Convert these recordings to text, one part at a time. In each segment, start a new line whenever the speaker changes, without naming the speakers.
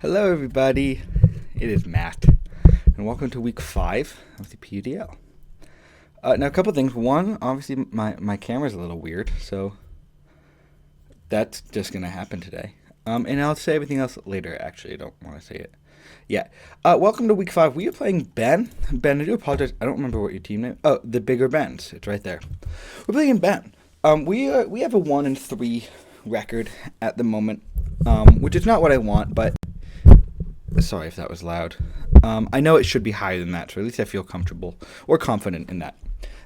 Hello everybody, it is Matt, and welcome to week 5 of the PUDL. Now a couple things. One, obviously my camera's a little weird, so that's just going to happen today. And I'll say everything else later, actually. I don't want to say it yet. Welcome to week 5. We are playing Ben. Ben, I do apologize, I don't remember what your team name. Oh, the Bigger Bens. It's right there. We're playing Ben. We have a 1-3 record at the moment, which is not what I want, but sorry if that was loud. I know it should be higher than that, so at least I feel comfortable or confident in that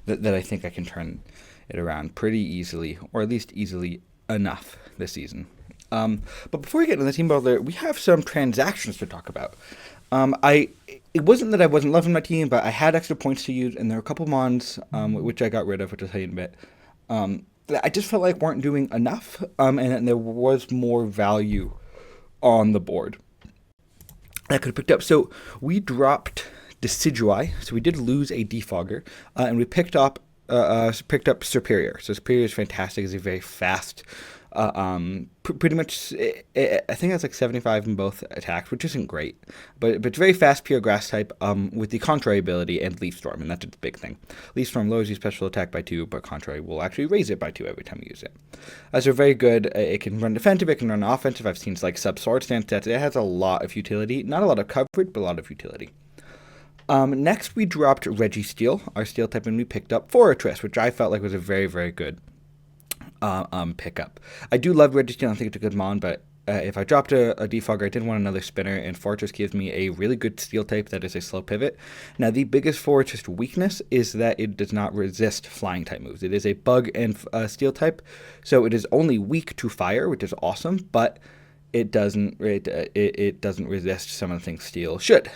I think I can turn it around pretty easily, or at least easily enough this season. But before we get into the team builder, we have some transactions to talk about. It wasn't that I wasn't loving my team, but I had extra points to use, and there were a couple mons which I got rid of, which I'll tell you in a bit. That I just felt like weren't doing enough, and there was more value on the board I could have picked up. So we dropped Decidui, so we did lose a defogger, and we picked up Superior. So Superior is fantastic. It's a very fast, pretty much, I think that's like 75 in both attacks, which isn't great, but it's very fast, pure grass type, with the contrary ability and Leaf Storm, and that's its big thing. Leaf Storm lowers your special attack by 2, but contrary will actually raise it by 2 every time you use it. So very good. It can run defensive, it can run offensive. I've seen like sub-sword stance stats. It has a lot of utility, not a lot of coverage, but a lot of utility. Next, we dropped Registeel, our steel type, and we picked up Fortress, which I felt like was a very, very good pickup. I do love Registeel. I think it's a good mon, but if I dropped a defogger, I didn't want another spinner, and Fortress gives me a really good steel type that is a slow pivot. Now, the biggest Fortress weakness is that it does not resist flying type moves. It is a bug and steel type, so it is only weak to fire, which is awesome, but it doesn't resist some of the things steel should.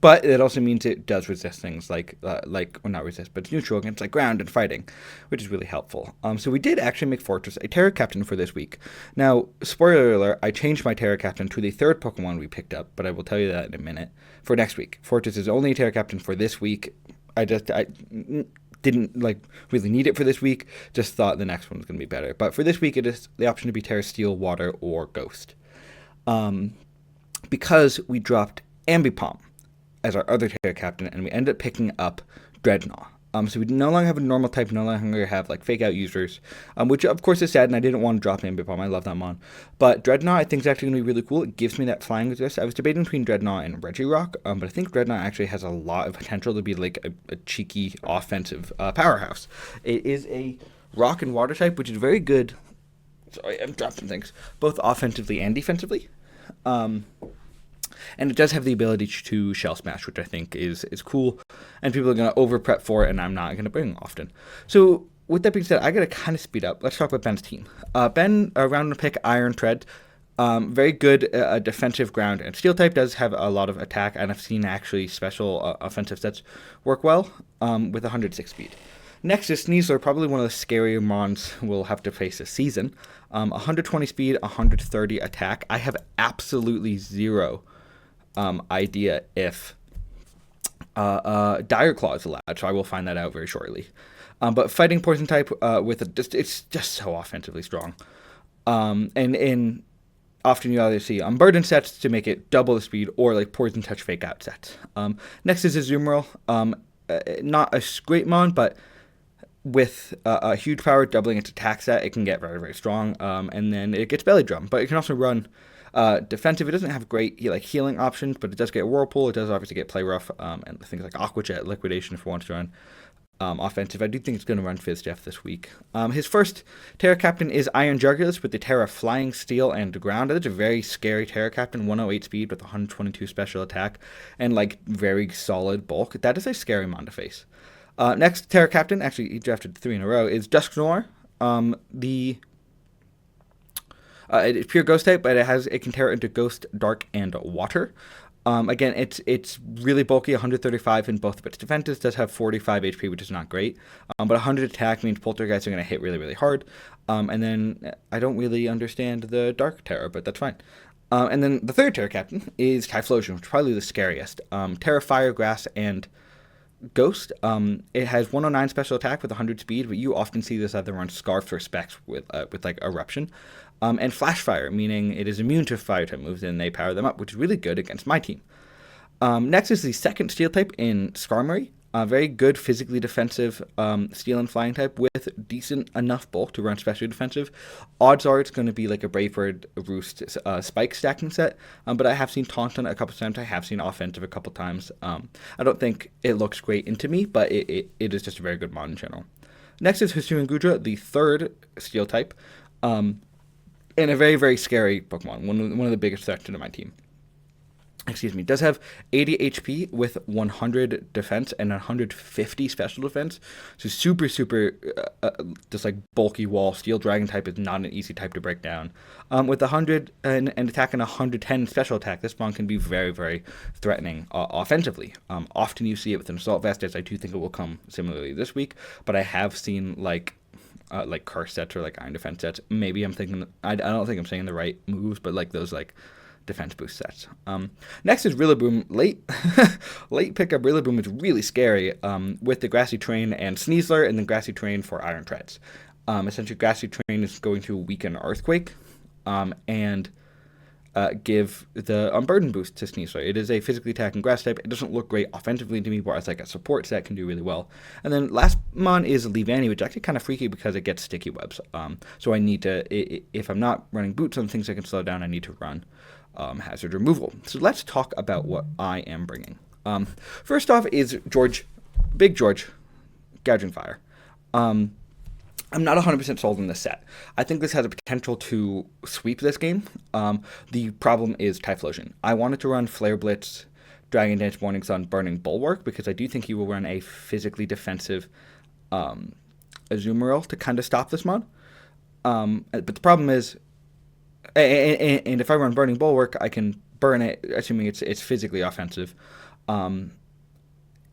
But it also means it does resist things well, not resist, but it's neutral against like ground and fighting, which is really helpful. So we did actually make Fortress a Terra Captain for this week. Now, spoiler alert, I changed my Terra Captain to the third Pokemon we picked up, but I will tell you that in a minute. For next week, Fortress is only a Terra Captain for this week. I didn't really need it for this week. Just thought the next one was going to be better. But for this week, it is the option to be Terra Steel, Water, or Ghost. Because we dropped Ambipom as our other Terra Captain, and we ended up picking up Dreadnought. So we no longer have a normal type, no longer have like fake out users, which of course is sad, and I didn't want to drop Ambipom. I love that mon. But Dreadnought I think is actually going to be really cool. It gives me that flying resist. I was debating between Dreadnought and Regirock, but I think Dreadnought actually has a lot of potential to be like a cheeky offensive powerhouse. It is a rock and water type, which is very good. Sorry, I'm dropping things. Both offensively and defensively. And it does have the ability to Shell Smash, which I think is cool. And people are going to over-prep for it, and I'm not going to bring often. So with that being said, I got to kind of speed up. Let's talk about Ben's team. Ben, round to pick Iron Tread. Very good defensive ground. And Steel type does have a lot of attack, and I've seen actually special offensive sets work well with 106 speed. Next is Sneasler, probably one of the scarier mons we'll have to face this season. 120 speed, 130 attack. I have absolutely zero idea if Dire Claw is allowed, so I will find that out very shortly. But fighting poison type it's just so offensively strong. And often you either see Unburden sets to make it double the speed, or like poison touch fake out sets. Next is Azumarill. Not a great mon, but with a huge power doubling its attack set, it can get very, very strong. And then it gets Belly Drum, but it can also run defensive. It doesn't have great healing options, but it does get Whirlpool. It does obviously get Play Rough, and things like Aqua Jet, Liquidation if it wants to run offensive. I do think it's going to run Fizz Jeff this week. His first Terra Captain is Iron Jugulis with the Terra Flying, Steel, and Ground. That's a very scary Terra Captain, 108 speed with 122 special attack, and like very solid bulk. That is a scary mon to face. Next Terra Captain, actually he drafted 3 in a row, is Dusk Noir. It's pure Ghost type, but it can tear into Ghost, Dark, and Water. Again, it's really bulky, 135 in both of its defenses. Does have 45 HP, which is not great. But 100 attack means Poltergeist are going to hit really, really hard. And then I don't really understand the Dark Terror, but that's fine. And then the third Terra Captain is Typhlosion, which is probably the scariest. Terra Fire, Grass, and Ghost. It has 109 special attack with 100 speed, but you often see this either on Scarf or Specs with like Eruption. And Flash Fire, meaning it is immune to fire type moves, and they power them up, which is really good against my team. Next is the second steel type in Skarmory. Very good physically defensive steel and flying type with decent enough bulk to run especially defensive. Odds are it's going to be like a Brave Bird Roost spike stacking set, but I have seen Taunt on it a couple times. I have seen offensive a couple times. I don't think it looks great into me, but it is just a very good mod in general. Next is Hisuian Gudra, the third steel type, and a very, very scary Pokemon, one of the biggest threats to my team. Excuse me, does have 80 HP with 100 defense and 150 special defense. So super, just like bulky wall. Steel Dragon type is not an easy type to break down. With 100 and attack and 110 special attack, this mon can be very, very threatening offensively. Often you see it with an Assault Vest, as I do think it will come similarly this week. But I have seen like curse sets or like iron defense sets. Maybe I'm thinking, I don't think I'm saying the right moves, but like those like defense boost sets. Next is Rillaboom. Late pickup Rillaboom is really scary with the Grassy Terrain and Sneasler, and then Grassy Terrain for Iron Treads. Essentially, Grassy Terrain is going to weaken Earthquake and give the Unburden boost to Sneasler. It is a physically attacking grass type. It doesn't look great offensively to me, whereas like a support set can do really well. And then last mon is Leavanny, which is actually kind of freaky because it gets sticky webs. So I need to, if I'm not running boots on things that can slow down, I need to run hazard removal. So let's talk about what I am bringing. First off is Big George, Gouging Fire. I'm not 100% sold on this set. I think this has a potential to sweep this game. The problem is Typhlosion. I wanted to run Flare Blitz, Dragon Dance, Morning Sun, Burning Bulwark, because I do think he will run a physically defensive Azumarill to kind of stop this mod. But the problem is, and if I run Burning Bulwark, I can burn it, assuming it's physically offensive. And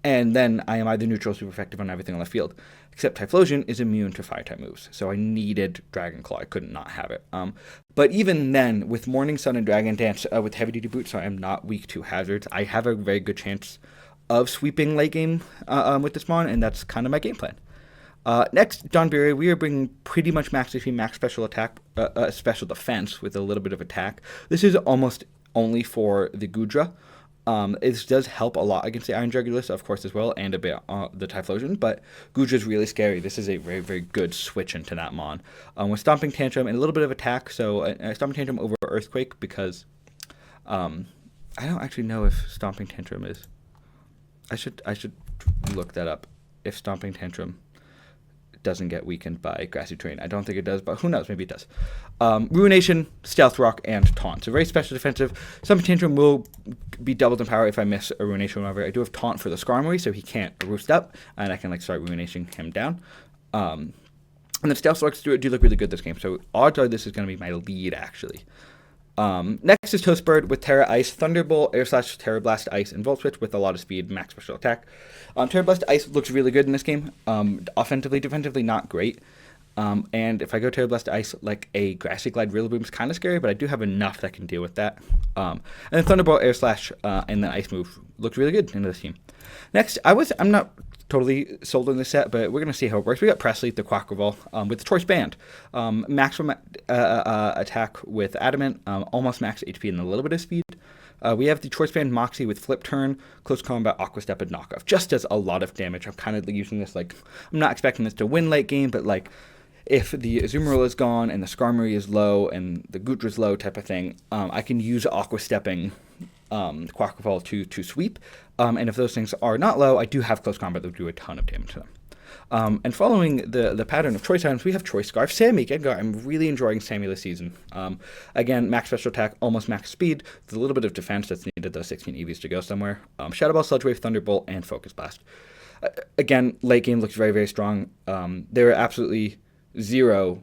then I am either neutral or super effective on everything on the field. Except Typhlosion is immune to fire-type moves, so I needed Dragon Claw. I couldn't not have it. But even then, with Morning Sun and Dragon Dance, with heavy-duty boots, so I am not weak to hazards, I have a very good chance of sweeping late game with this mon, and that's kind of my game plan. Next, Donberry, we are bringing pretty much max HP, max special attack, special defense with a little bit of attack. This is almost only for the Gudra. It does help a lot against the Iron Jugulis, of course, as well, and a bit the Typhlosion, but Gudra is really scary. This is a very, very good switch into that mon. With Stomping Tantrum and a little bit of attack, so Stomping Tantrum over Earthquake, because I don't actually know if Stomping Tantrum is... I should look that up, if Stomping Tantrum doesn't get weakened by Grassy Terrain. I don't think it does, but who knows? Maybe it does. Ruination, Stealth Rock, and Taunt. So very special defensive. Stomping Tantrum will be doubled in power if I miss a Ruination or whatever. I do have Taunt for the Skarmory, so he can't roost up, and I can like start Ruination him down. And then Stealth Rocks do look really good this game, so odds are this is going to be my lead, actually. Next is Toastbird with Terra Ice, Thunderbolt, Air Slash, Terra Blast Ice, and Volt Switch with a lot of speed, max special attack. Terra Blast Ice looks really good in this game. Offensively, defensively, not great. And if I go Terra Blast Ice, like a Grassy Glide Rillaboom is kind of scary, but I do have enough that can deal with that. And then Thunderbolt, Air Slash, and then Ice Move looks really good into this team. Next, I'm not totally sold on this set, but we're going to see how it works. We got Presley, the Quackravol, with the Choice Band. Maximum attack with Adamant, almost max HP and a little bit of speed. We have the Choice Band Moxie with Flip Turn, Close Combat, Aqua Step, and Knockoff. Just does a lot of damage. I'm kind of using this like, I'm not expecting this to win late game, but like, if the Azumarill is gone and the Skarmory is low and the Gudra is low type of thing, I can use Aqua Stepping Quackravol to sweep. And if those things are not low, I do have Close Combat that will do a ton of damage to them. And following the pattern of choice items, we have Choice Scarf, Sammy, Gengar. I'm really enjoying Sammy this season. Again, max special attack, almost max speed. There's a little bit of defense that's needed, those 16 EVs to go somewhere. Shadow Ball, Sludge Wave, Thunderbolt, and Focus Blast. Again, late game looks very, very strong. There are absolutely zero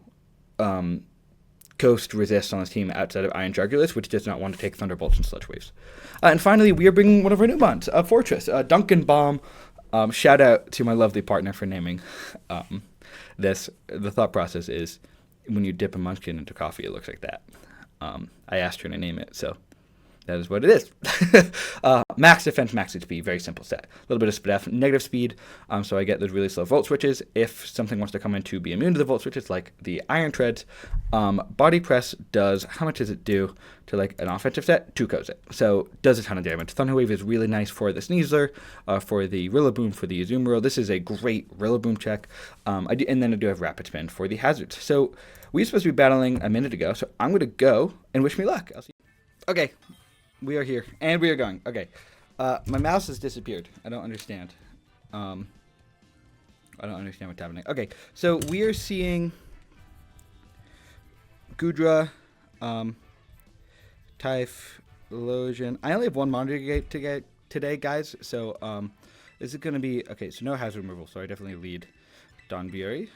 Ghost resist on this team outside of Iron Jugulis, which does not want to take Thunderbolts and Sludge Waves. And finally, we are bringing one of our new mons, Fortress, Duncan Bomb. Shout out to my lovely partner for naming this. The thought process is when you dip a munchkin into coffee, it looks like that. I asked her to name it, so that is what it is. Max defense, max HP, very simple set. A little bit of def, negative speed, so I get those really slow volt switches. If something wants to come in to be immune to the volt switches, like the Iron Treads, Body Press does, how much does it do to like an offensive set? 2 codes it. So does a ton of damage. Thunder Wave is really nice for the Sneasler, for the Rillaboom, for the Azumarill. This is a great Rillaboom check. And then I do have Rapid Spin for the hazards. So we were supposed to be battling a minute ago, so I'm going to go and wish me luck. I'll see you. Okay. We are here, and we are going. Okay, my mouse has disappeared. I don't understand. I don't understand what's happening. Okay, so we are seeing Goodra, Typhlosion. I only have one monitor to get today, guys. So this is going to be okay. So no hazard removal. So I definitely lead Donbury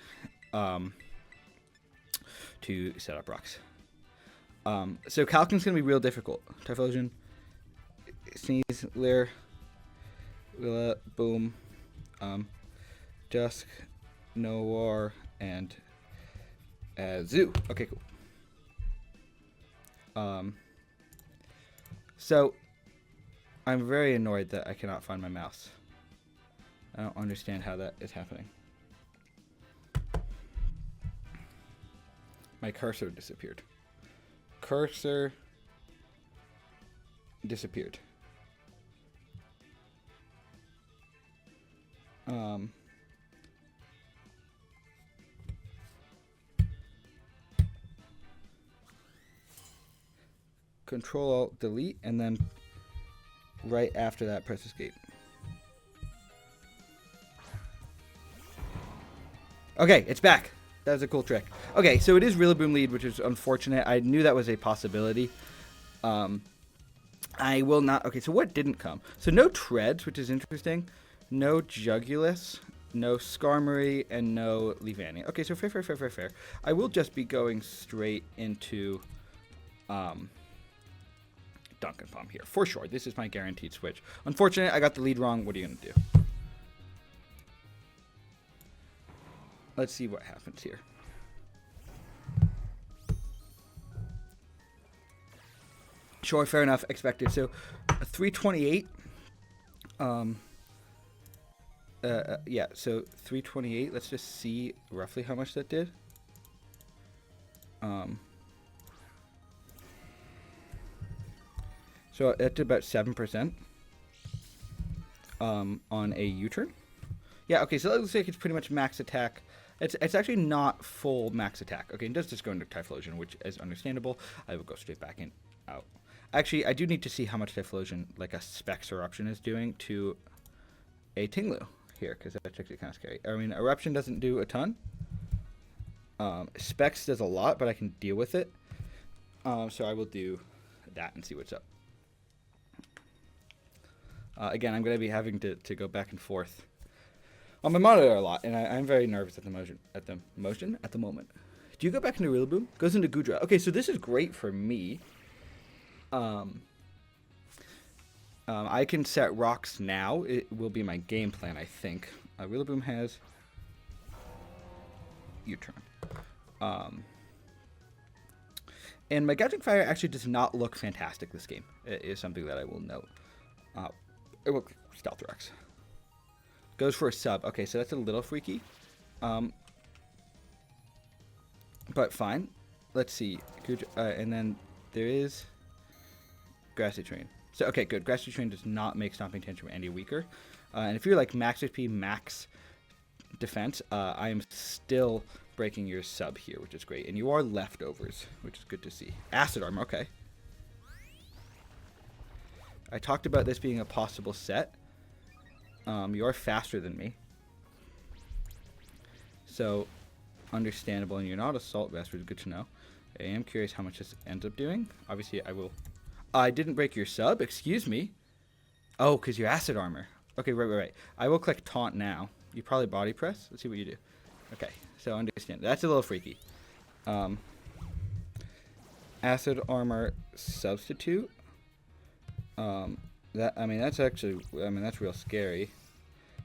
to set up rocks. So Calkin's going to be real difficult. Typhlosion, Sneeze, Leer, Willa, Boom, Dusk, Noir, and Zoo. Okay, cool. So I'm very annoyed that I cannot find my mouse. I don't understand how that is happening. My cursor disappeared. Cursor disappeared. Control Alt Delete, and then right after that press escape. Okay, it's back. That was a cool trick. Okay, so it is Rillaboom lead, which is unfortunate. I knew that was a possibility. I will not... Okay, so what didn't come? So no Treads, which is interesting. No Jugulus, no Skarmory, and no Leavanny. Okay, so fair. I will just be going straight into Duncan Palm here, for sure. This is my guaranteed switch. Unfortunately, I got the lead wrong. What are you going to do? Let's see what happens here. Sure, fair enough, expected. So, 328. Yeah, so 328. Let's just see roughly how much that did. So it did about 7% on a U-turn. Yeah, okay, so that looks like it's pretty much max attack. It's actually not full max attack. Okay, it does just go into Typhlosion, which is understandable. I will go straight back in, out. Actually, I do need to see how much Typhlosion, like a Specs Eruption, is doing to a Tinglu here, because that's actually kind of scary. I mean, Eruption doesn't do a ton. Specs does a lot, but I can deal with it. So I will do that and see what's up. Again, I'm going to be having to go back and forth on my monitor a lot, and I'm very nervous at the moment. Do you go back into Rillaboom? Goes into Goodra. Okay, so this is great for me. I can set rocks now. It will be my game plan, I think. Rillaboom has U-turn. And my Gouging Fire actually does not look fantastic this game. It is something that I will note. It will Stealth Rocks. Goes for a sub. Okay, so that's a little freaky. But fine. Let's see. And then there is Grassy Train. So, okay, good. Grassy Train does not make Stomping Tantrum any weaker. And if you're like max HP, max defense, I am still breaking your sub here, which is great. And you are leftovers, which is good to see. Acid Armor, okay. I talked about this being a possible set. You are faster than me. So, understandable. And you're not Assault Vest, which is good to know. I am curious how much this ends up doing. Obviously, I will... I didn't break your sub? Excuse me? Oh, because you're Acid Armor. Okay, right. I will click Taunt now. You probably Body Press? Let's see what you do. Okay, so understand. That's a little freaky. Acid Armor Substitute. That's actually, that's real scary.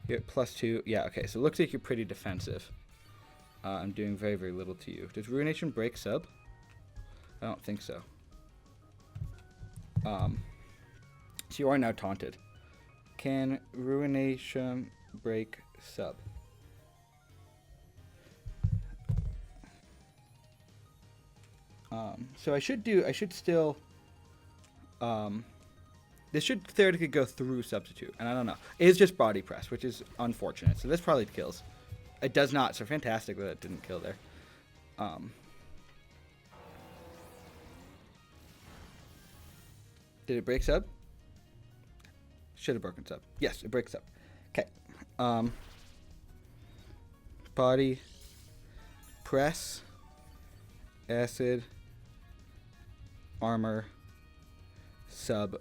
Here, +2. Yeah, okay, so it looks like you're pretty defensive. I'm doing very, very little to you. Does Ruination break sub? I don't think so. you are now taunted. Can Ruination break sub? So I should still, this should theoretically go through substitute, and I don't know. It is just body press, which is unfortunate. So this probably kills. It does not, so fantastic that it didn't kill there. Did it break sub? Should have broken sub. Yes, it breaks sub. Okay. Body press, acid, armor, sub.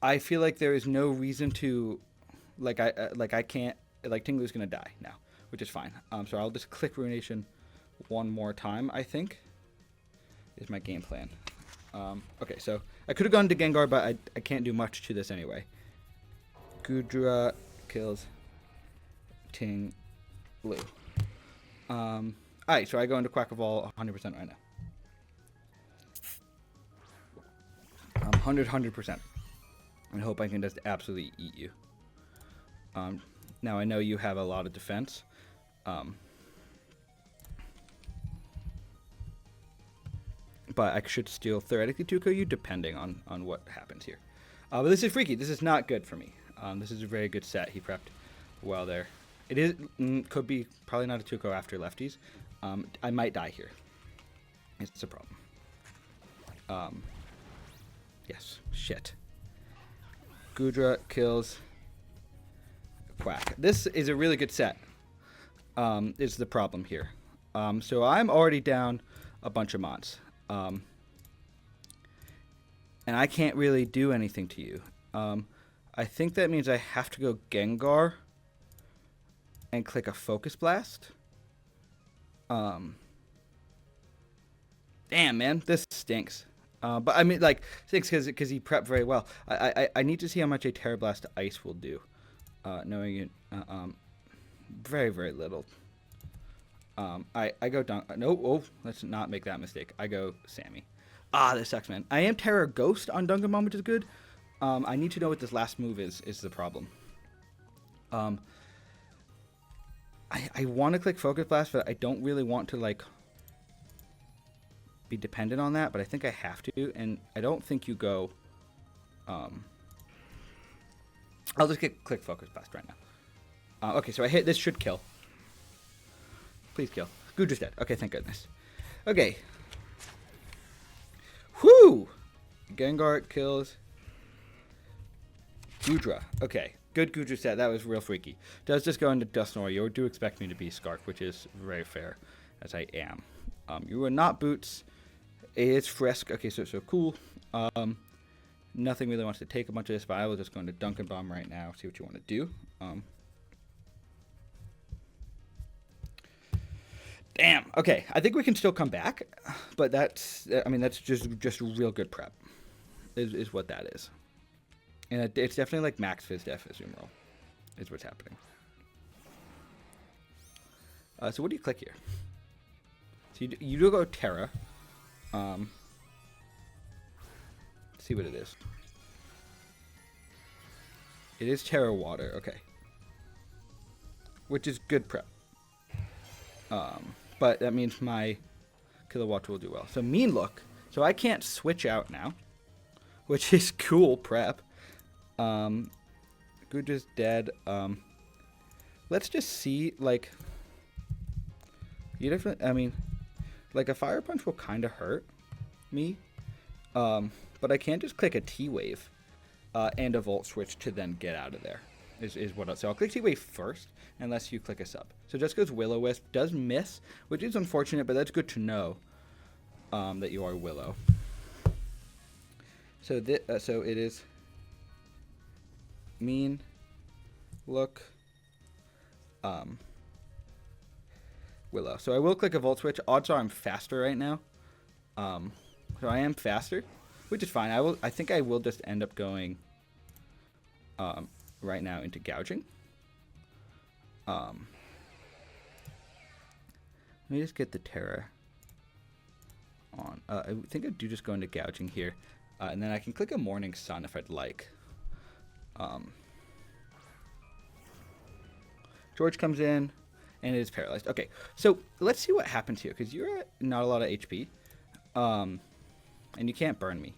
I feel like there is no reason to, I can't, Tinglu's gonna die now, which is fine. So I'll just click Ruination one more time, I think, is my game plan. Okay, so I could have gone to Gengar, but I can't do much to this anyway. Gudra kills Ting Lu. Alright, so I go into Quackavall 100% right now. 100%. And hope I can just absolutely eat you. Now I know you have a lot of defense. But I should still theoretically 2-KO you depending on what happens here. But this is freaky. This is not good for me. This is a very good set. He prepped well there. It is could be probably not a 2-KO after lefties. I might die here. It's a problem. Yes. Shit. Gudra kills Quack. This is a really good set. Is the problem here. So I'm already down a bunch of mods. And I can't really do anything to you. I think that means I have to go Gengar and click a Focus Blast. Damn, man, this stinks. But I mean, stinks because he prepped very well. I need to see how much a Terra Blast Ice will do. Knowing it, very, very little. I go down. No, oh, let's not make that mistake. I go Sammy. This sucks, man. I am Terra Ghost on Duncan Bomb, which is good. I need to know what this last move is the problem. I want to click Focus Blast, but I don't really want to, be dependent on that, but I think I have to, and I don't think you go... I'll just click Focus Blast right now. Okay, so I hit. This should kill. Please kill. Gudra's dead. Okay, thank goodness. Okay. Whoo! Gengar kills Gudra. Okay. Good Gudra set. That was real freaky. Does just go into Dusknoir. You do expect me to be Scarf, which is very fair, as I am. You are not Boots. It's Frisk. Okay, so cool. Nothing really wants to take a bunch of this, but I will just go into Duncan Bomb right now, see what you want to do. Damn. Okay, I think we can still come back, but that's just real good prep, is what that is. And it's definitely like max Fizz Def as Roll, is what's happening. So what do you click here? So you do go Terra. See what it is. It is Terra Water, okay. Which is good prep. But that means my Kilowatt will do well. So Mean Look. So I can't switch out now, which is cool prep. Gudra's dead. Let's just see, you definitely, a Fire Punch will kind of hurt me. But I can't just click a T-Wave and a Volt Switch to then get out of there, is what so I'll click T-Wave first, unless you click a sub. So just goes Will-O-Wisp, does miss, which is unfortunate, but that's good to know that you are Willow. So so it is Mean Look Willow. So I will click a Volt Switch. Odds are I'm faster right now. So I am faster, which is fine. I think I will just end up going right now into Gouging. Let me just get the Terra on. I think I do just go into Gouging here. And then I can click a Morning Sun if I'd like. George comes in, and it is paralyzed. Okay, so let's see what happens here, because you're at not a lot of HP, and you can't burn me.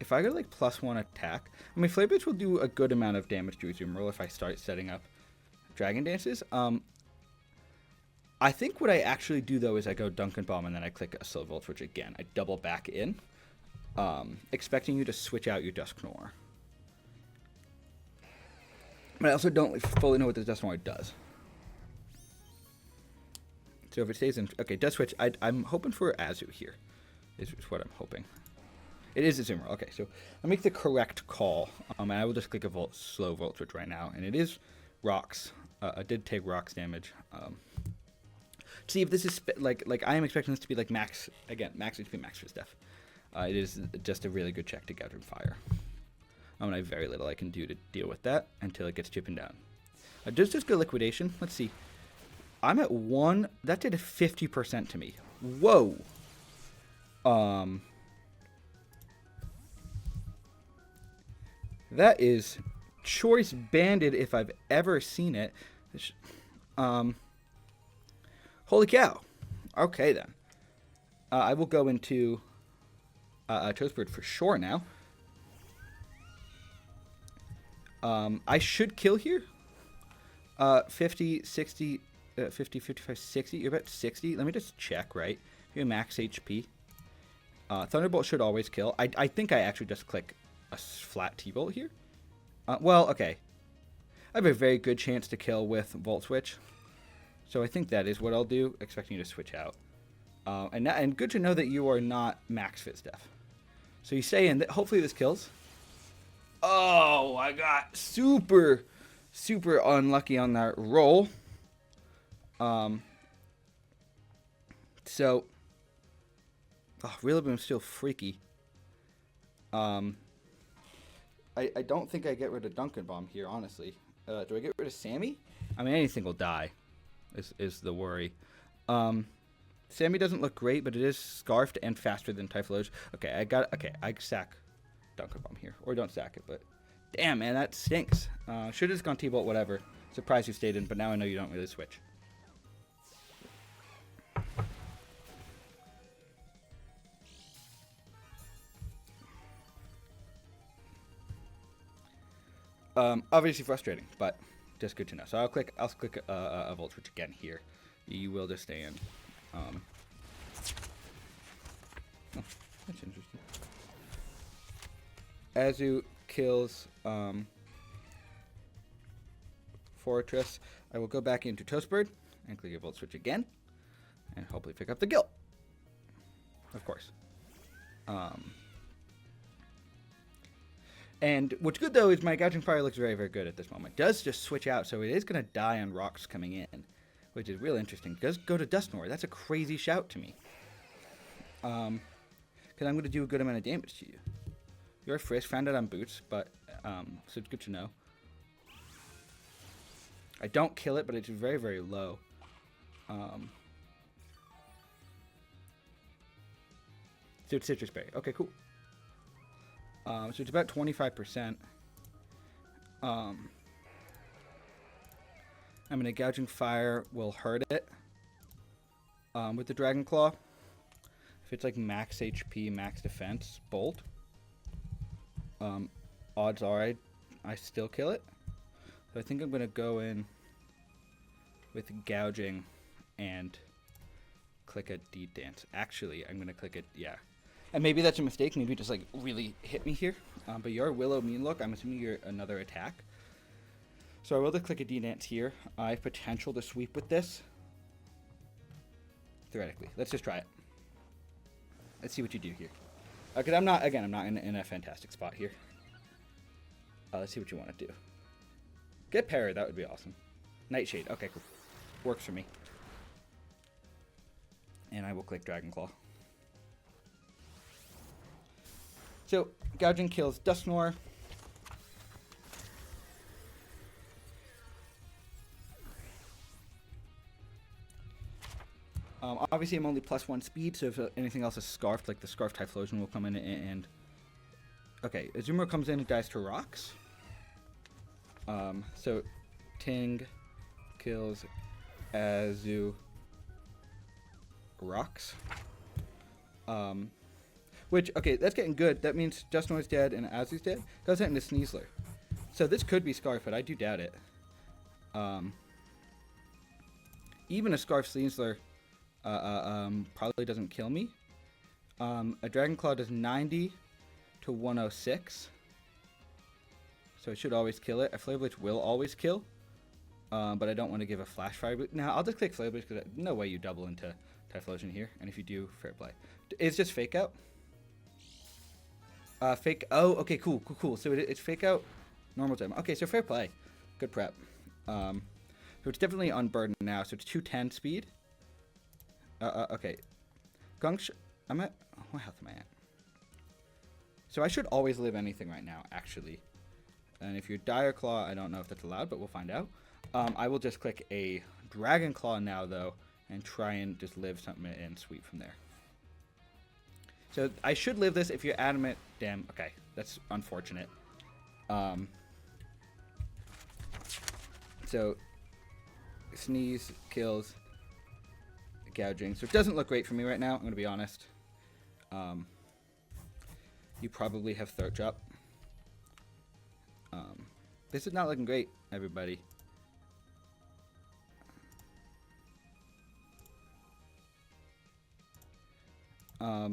If I go like +1 attack, I mean, Flare Blitz will do a good amount of damage to Roggenrola if I start setting up Dragon Dances. I think what I actually do, though, is I go Duncan Bomb, and then I click a Slow Volt Switch again. I double back in, expecting you to switch out your Dusknoir. But I also don't fully know what the Dusknoir does. So if it stays in... Okay, does switch. I'm hoping for Azu here, is what I'm hoping. It is a Zoomer. Okay, so I make the correct call, and I will just click a slow Volt Switch right now, and it is Rocks. I did take Rocks damage. See if this is like I am expecting this to be like max HP, max for stuff. It is just a really good check to Gouging Fire. And I have very little I can do to deal with that until it gets chipping down. Does this go Liquidation? Let's see. I'm at 1. That did a 50% to me. Whoa. That is Choice Banded if I've ever seen it. Holy cow. Okay, then. I will go into Toastbird for sure now. I should kill here. 50, 60, 50, 55, 60. You're about 60. Let me just check, right? You're max HP. Thunderbolt should always kill. I think I actually just click a flat T-Bolt here. Well, okay. I have a very good chance to kill with Volt Switch. So I think that is what I'll do, expecting you to switch out. And good to know that you are not max fit stuff. So you stay in. Hopefully this kills. Oh, I got super unlucky on that roll. So, Rillaboom's still freaky. I don't think I get rid of Duncan Bomb here, honestly. Do I get rid of Sammy? I mean, anything will die, is the worry. Sammy doesn't look great, but it is Scarfed and faster than Typhlosion. Okay, I sack Duncan Bomb here. Or don't sack it, but... Damn, man, that stinks. Should have just gone T-Bolt, whatever. Surprised you stayed in, but now I know you don't really switch. Obviously frustrating, but just good to know. So I'll click a Volt Switch again here. You will just stay in. Oh, that's interesting. Azu kills Fortress. I will go back into Toastbird and click a Volt Switch again, and hopefully pick up the Gilt. Of course. And what's good, though, is my Gouging Fire looks very, very good at this moment. It does just switch out, so it is going to die on rocks coming in, which is real interesting. It does go to Dusknoir. That's a crazy shout to me. Because I'm going to do a good amount of damage to you. You're Frisk, found it on Boots, but so it's good to know. I don't kill it, but it's very, very low. So it's Citrus Berry. Okay, cool. So it's about 25%. I'm going to Gouging Fire will hurt it with the Dragon Claw. If it's like max HP, max defense, Bolt. Odds are I still kill it. So I think I'm going to go in with Gouging and click a D-Dance. Actually, I'm going to click it, yeah. And maybe that's a mistake. Maybe just like really hit me here. But you're Willow Mean Look. I'm assuming you're another attack. So I will just click a D-Dance here. I have potential to sweep with this. Theoretically. Let's just try it. Let's see what you do here. Because I'm not in a fantastic spot here. Let's see what you want to do. Get Parry. That would be awesome. Nightshade. Okay, cool. Works for me. And I will click Dragon Claw. So, Gouging kills Dusknoir. Obviously, I'm only +1 speed, so if anything else is scarfed, like the Scarf Typhlosion will come in and... Okay, Azumarill comes in and dies to rocks. So Ting kills Azu rocks. Which, okay, that's getting good. That means Dusknoir's dead and Azu's dead. Goes that into Sneasler. So this could be Scarf, but I do doubt it. Even a Scarf Sneasler probably doesn't kill me. A Dragon Claw does 90 to 106. So it should always kill it. A Flare Blitz will always kill. But I don't want to give a Flash Fire. Now, I'll just click Flare Blitz because no way you double into Typhlosion here. And if you do, fair play. It's just Fake Out. Fake... Oh, okay, cool. So it's Fake Out, normal time. Okay, so fair play. Good prep. So it's definitely unburdened now. So it's 210 speed. Okay. I'm at... What health am I at? So I should always live anything right now, actually. And if you're Dire Claw, I don't know if that's allowed, but we'll find out. I will just click a Dragon Claw now, though, and try and just live something and sweep from there. So I should live this if you're adamant. Damn, okay. That's unfortunate. So Sneeze kills Gouging. So it doesn't look great for me right now, I'm going to be honest. You probably have Throat Chop. This is not looking great, everybody. A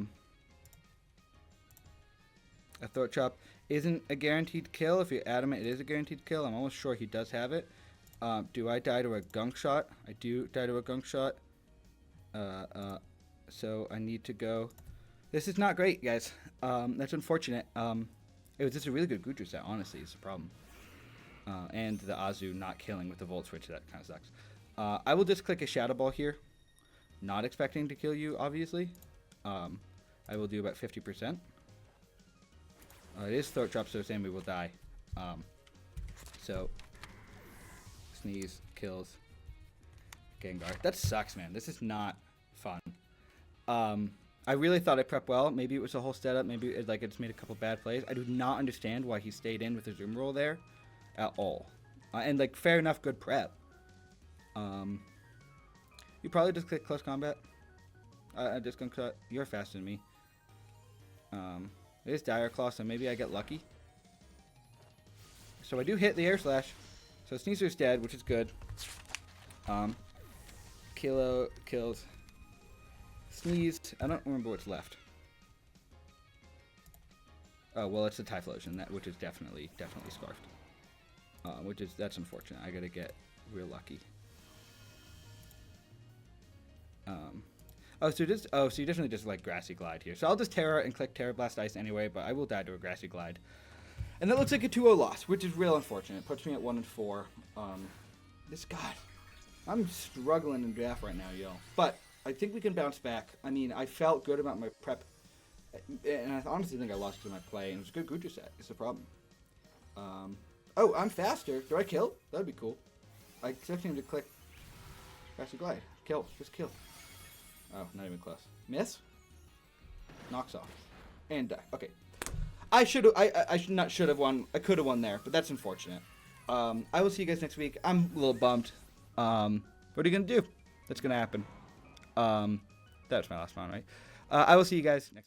Throat Chop isn't a guaranteed kill. If you're adamant it is a guaranteed kill, I'm almost sure he does have it. Do I die to a Gunk Shot? I do die to a Gunk Shot. So I need to go. This is not great, guys. That's unfortunate. It was just a really good Goodra set, honestly. It's a problem. And the Azu not killing with the Volt Switch, that kind of sucks. I will just click a Shadow Ball here. Not expecting to kill you, obviously. I will do about 50%. It is Throat Drop, so Sammy will die. So, Sneeze kills Gengar. That sucks, man. This is not fun. I really thought I prepped well. Maybe it was a whole setup. Maybe it, I just made a couple bad plays. I do not understand why he stayed in with his Roggenrola there at all. And fair enough, good prep. You probably just click Close Combat. Just gonna cut. You're faster than me. It is Dire Claw, so maybe I get lucky. So I do hit the Air Slash. So Sneezer's dead, which is good. Kilo kills Sneezed. I don't remember what's left. Oh, well, it's a Typhlosion, which is definitely Scarfed. That's unfortunate. I gotta get real lucky. So you definitely just Grassy Glide here. So I'll just Terra and click Terra Blast Ice anyway, but I will die to a Grassy Glide. And that looks like a 2-0 loss, which is real unfortunate. It puts me at 1-4. God, I'm struggling in draft right now, yo. But I think we can bounce back. I mean, I felt good about my prep, and I honestly think I lost to my play, and it was a good Goodra set. It's the problem. Oh, I'm faster. Do I kill? That'd be cool. I expect him to click Grassy Glide. Kill. Just kill. Oh, not even close. Miss? Knocks off. And die. Okay. I should have won. I could have won there, but that's unfortunate. I will see you guys next week. I'm a little bummed. What are you going to do? That's going to happen. That was my last round, right? I will see you guys next week.